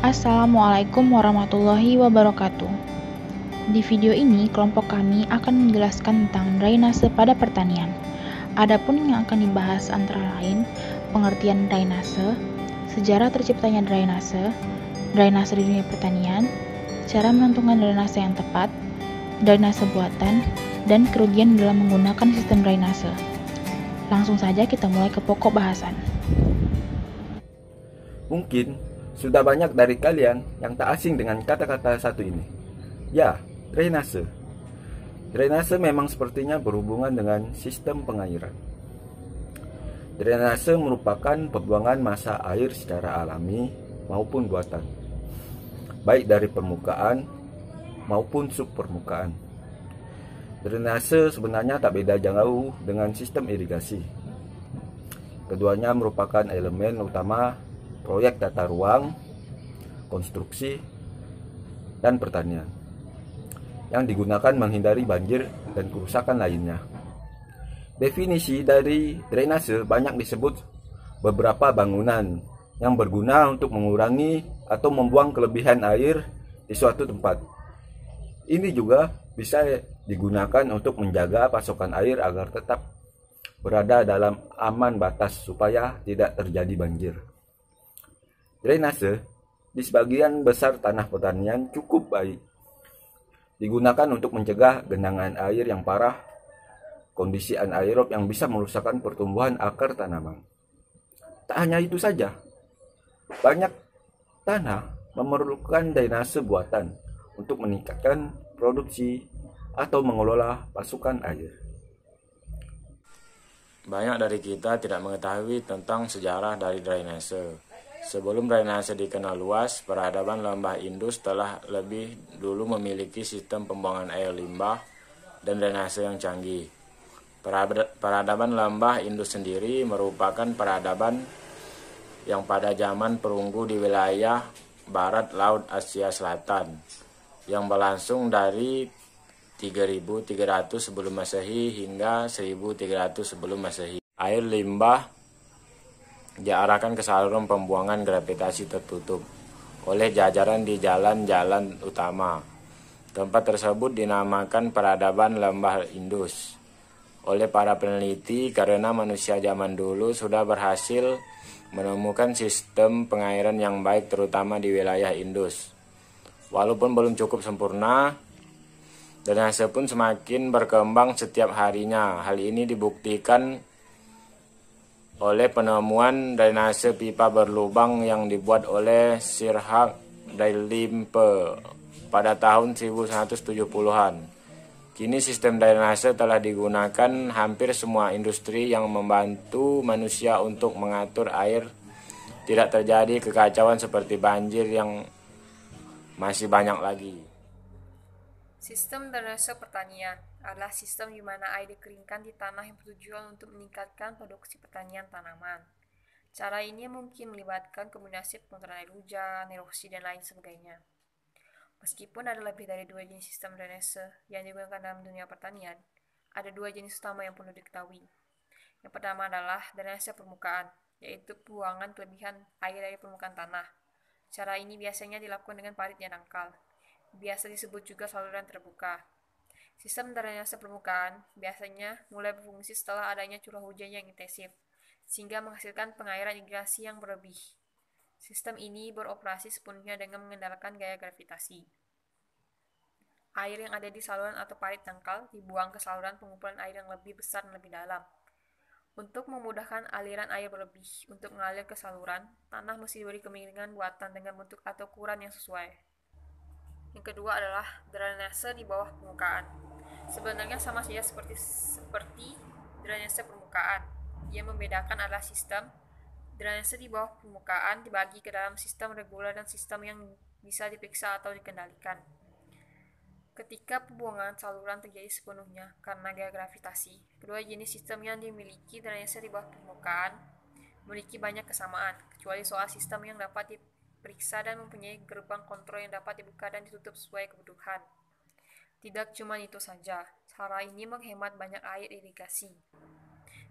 Assalamualaikum warahmatullahi wabarakatuh. Di video ini, kelompok kami akan menjelaskan tentang drainase pada pertanian. Adapun yang akan dibahas antara lain, pengertian drainase, sejarah terciptanya drainase, drainase di dunia pertanian, cara menentukan drainase yang tepat, drainase buatan, dan kerugian dalam menggunakan sistem drainase. Langsung saja kita mulai ke pokok bahasan. Mungkin sudah banyak dari kalian yang tak asing dengan kata-kata satu ini. Ya, drainase. Drainase memang sepertinya berhubungan dengan sistem pengairan. Drainase merupakan pembuangan massa air secara alami maupun buatan, baik dari permukaan maupun subpermukaan. Drainase sebenarnya tak beda jauh dengan sistem irigasi. Keduanya merupakan elemen utama proyek tata ruang, konstruksi, dan pertanian yang digunakan menghindari banjir dan kerusakan lainnya. Definisi dari drainase banyak disebut beberapa bangunan yang berguna untuk mengurangi atau membuang kelebihan air di suatu tempat. Ini juga bisa digunakan untuk menjaga pasokan air agar tetap berada dalam aman batas supaya tidak terjadi banjir. Drainase di sebagian besar tanah pertanian cukup baik. Digunakan untuk mencegah genangan air yang parah, kondisi anaerob yang bisa merusakkan pertumbuhan akar tanaman. Tak hanya itu saja, banyak tanah memerlukan drainase buatan untuk meningkatkan produksi atau mengelola pasokan air. Banyak dari kita tidak mengetahui tentang sejarah dari drainase. Sebelum drainase dikenal luas, peradaban lembah Indus telah lebih dulu memiliki sistem pembuangan air limbah dan drainase yang canggih. Peradaban lembah Indus sendiri merupakan peradaban yang pada zaman perunggu di wilayah barat Laut Asia Selatan, yang berlangsung dari 3300 sebelum Masehi hingga 1300 sebelum Masehi. Air limbah diarahkan ke saluran pembuangan gravitasi tertutup oleh jajaran di jalan-jalan utama. Tempat tersebut dinamakan peradaban lembah Indus oleh para peneliti karena manusia zaman dulu sudah berhasil menemukan sistem pengairan yang baik terutama di wilayah Indus. Walaupun belum cukup sempurna, drainase pun semakin berkembang setiap harinya. Hal ini dibuktikan oleh penemuan drainase pipa berlubang yang dibuat oleh Sir Hugh Dalrympe pada tahun 1170-an. Kini sistem drainase telah digunakan hampir semua industri yang membantu manusia untuk mengatur air tidak terjadi kekacauan seperti banjir yang masih banyak lagi. Sistem drainase pertanian adalah sistem di mana air dikeringkan di tanah yang bertujuan untuk meningkatkan produksi pertanian tanaman. Cara ini mungkin melibatkan kombinasi pengukuran air hujan, erosi, dan lain sebagainya. Meskipun ada lebih dari 2 jenis sistem drainase yang digunakan dalam dunia pertanian, ada 2 jenis utama yang perlu diketahui. Yang pertama adalah drainase permukaan, yaitu pembuangan kelebihan air dari permukaan tanah. Cara ini biasanya dilakukan dengan parit yang dangkal. Biasa disebut juga saluran terbuka. Sistem drainase permukaan biasanya mulai berfungsi setelah adanya curah hujan yang intensif, sehingga menghasilkan pengairan irigasi yang berlebih. Sistem ini beroperasi sepenuhnya dengan mengandalkan gaya gravitasi. Air yang ada di saluran atau parit dangkal dibuang ke saluran pengumpulan air yang lebih besar dan lebih dalam. Untuk memudahkan aliran air berlebih, untuk mengalir ke saluran, tanah mesti diberi kemiringan buatan dengan bentuk atau ukuran yang sesuai. Yang kedua adalah drainase di bawah permukaan. Sebenarnya sama saja seperti drainase permukaan. Yang membedakan adalah sistem drainase di bawah permukaan dibagi ke dalam sistem reguler dan sistem yang bisa diperiksa atau dikendalikan. Ketika pembuangan saluran terjadi sepenuhnya karena gaya gravitasi, kedua jenis sistem yang dimiliki drainase di bawah permukaan memiliki banyak kesamaan, kecuali soal sistem yang dapat diperiksa dan mempunyai gerbang kontrol yang dapat dibuka dan ditutup sesuai kebutuhan. Tidak cuma itu saja, cara ini menghemat banyak air irigasi.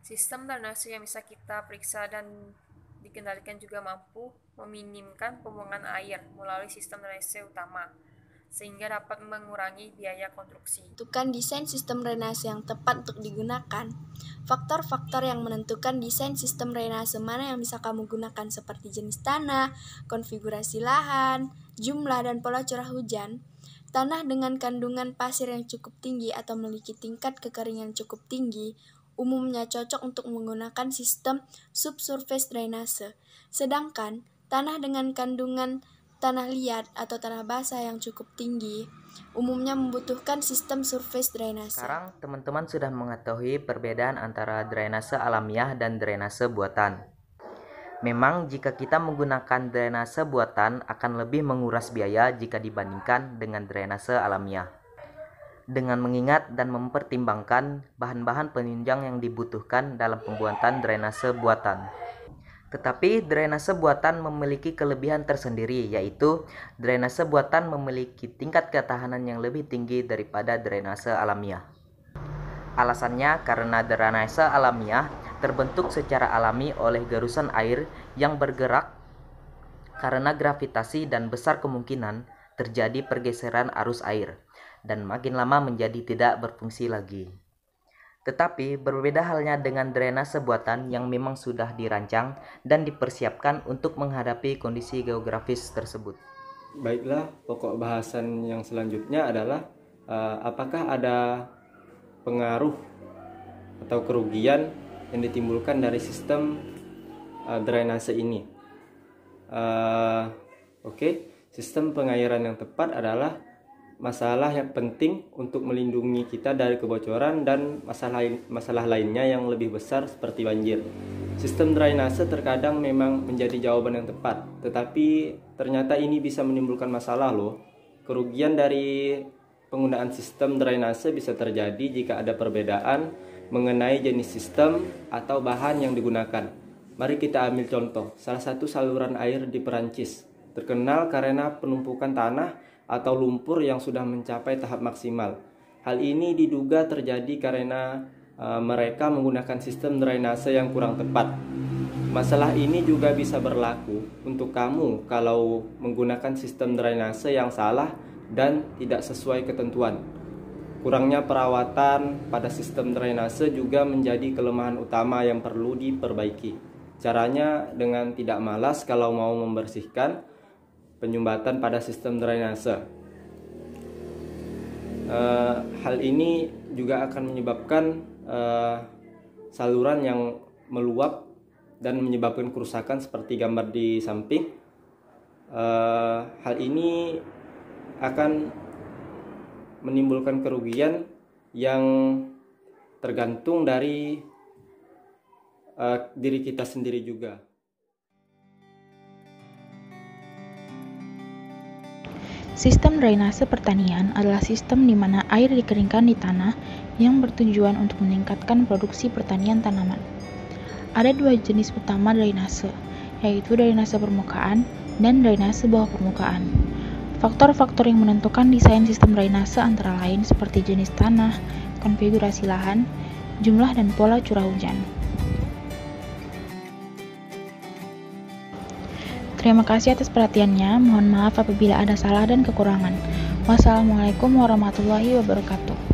Sistem drainase yang bisa kita periksa dan Dikendalikan juga mampu meminimkan pembuangan air melalui sistem drainase utama, sehingga dapat mengurangi biaya konstruksi. Menentukan desain sistem drainase yang tepat untuk digunakan. Faktor-faktor yang menentukan desain sistem drainase mana yang bisa kamu gunakan seperti jenis tanah, konfigurasi lahan, jumlah dan pola curah hujan. Tanah dengan kandungan pasir yang cukup tinggi atau memiliki tingkat kekeringan cukup tinggi umumnya cocok untuk menggunakan sistem subsurface drainase. Sedangkan tanah dengan kandungan tanah liat atau tanah basah yang cukup tinggi umumnya membutuhkan sistem surface drainase. Sekarang teman-teman sudah mengetahui perbedaan antara drainase alamiah dan drainase buatan. Memang jika kita menggunakan drainase buatan akan lebih menguras biaya jika dibandingkan dengan drainase alamiah. Dengan mengingat dan mempertimbangkan bahan-bahan penunjang yang dibutuhkan dalam pembuatan drainase buatan. Tetapi drainase buatan memiliki kelebihan tersendiri, yaitu drainase buatan memiliki tingkat ketahanan yang lebih tinggi daripada drainase alamiah. Alasannya karena drainase alamiah terbentuk secara alami oleh gerusan air yang bergerak karena gravitasi dan besar kemungkinan terjadi pergeseran arus air dan makin lama menjadi tidak berfungsi lagi. Tetapi berbeda halnya dengan drainase buatan yang memang sudah dirancang dan dipersiapkan untuk menghadapi kondisi geografis tersebut. Baiklah, pokok bahasan yang selanjutnya adalah apakah ada pengaruh atau kerugian yang ditimbulkan dari sistem drainase ini. Sistem pengairan yang tepat adalah masalah yang penting untuk melindungi kita dari kebocoran dan masalah lainnya yang lebih besar seperti banjir. Sistem drainase terkadang memang menjadi jawaban yang tepat, tetapi ternyata ini bisa menimbulkan masalah loh. Kerugian dari penggunaan sistem drainase bisa terjadi jika ada perbedaan mengenai jenis sistem atau bahan yang digunakan. Mari kita ambil contoh, salah satu saluran air di Perancis terkenal karena penumpukan tanah atau lumpur yang sudah mencapai tahap maksimal. Hal ini diduga terjadi karena mereka menggunakan sistem drainase yang kurang tepat. Masalah ini juga bisa berlaku untuk kamu kalau menggunakan sistem drainase yang salah dan tidak sesuai ketentuan. Kurangnya perawatan pada sistem drainase juga menjadi kelemahan utama yang perlu diperbaiki. Caranya dengan tidak malas kalau mau membersihkan penyumbatan pada sistem drainase. Hal ini juga akan menyebabkan saluran yang meluap dan menyebabkan kerusakan seperti gambar di samping. Hal ini akan menimbulkan kerugian yang tergantung dari diri kita sendiri juga. Sistem drainase pertanian adalah sistem di mana air dikeringkan di tanah yang bertujuan untuk meningkatkan produksi pertanian tanaman. Ada dua jenis utama drainase, yaitu drainase permukaan dan drainase bawah permukaan. Faktor-faktor yang menentukan desain sistem drainase antara lain seperti jenis tanah, konfigurasi lahan, jumlah dan pola curah hujan. Terima kasih atas perhatiannya. Mohon maaf apabila ada salah dan kekurangan. Wassalamualaikum warahmatullahi wabarakatuh.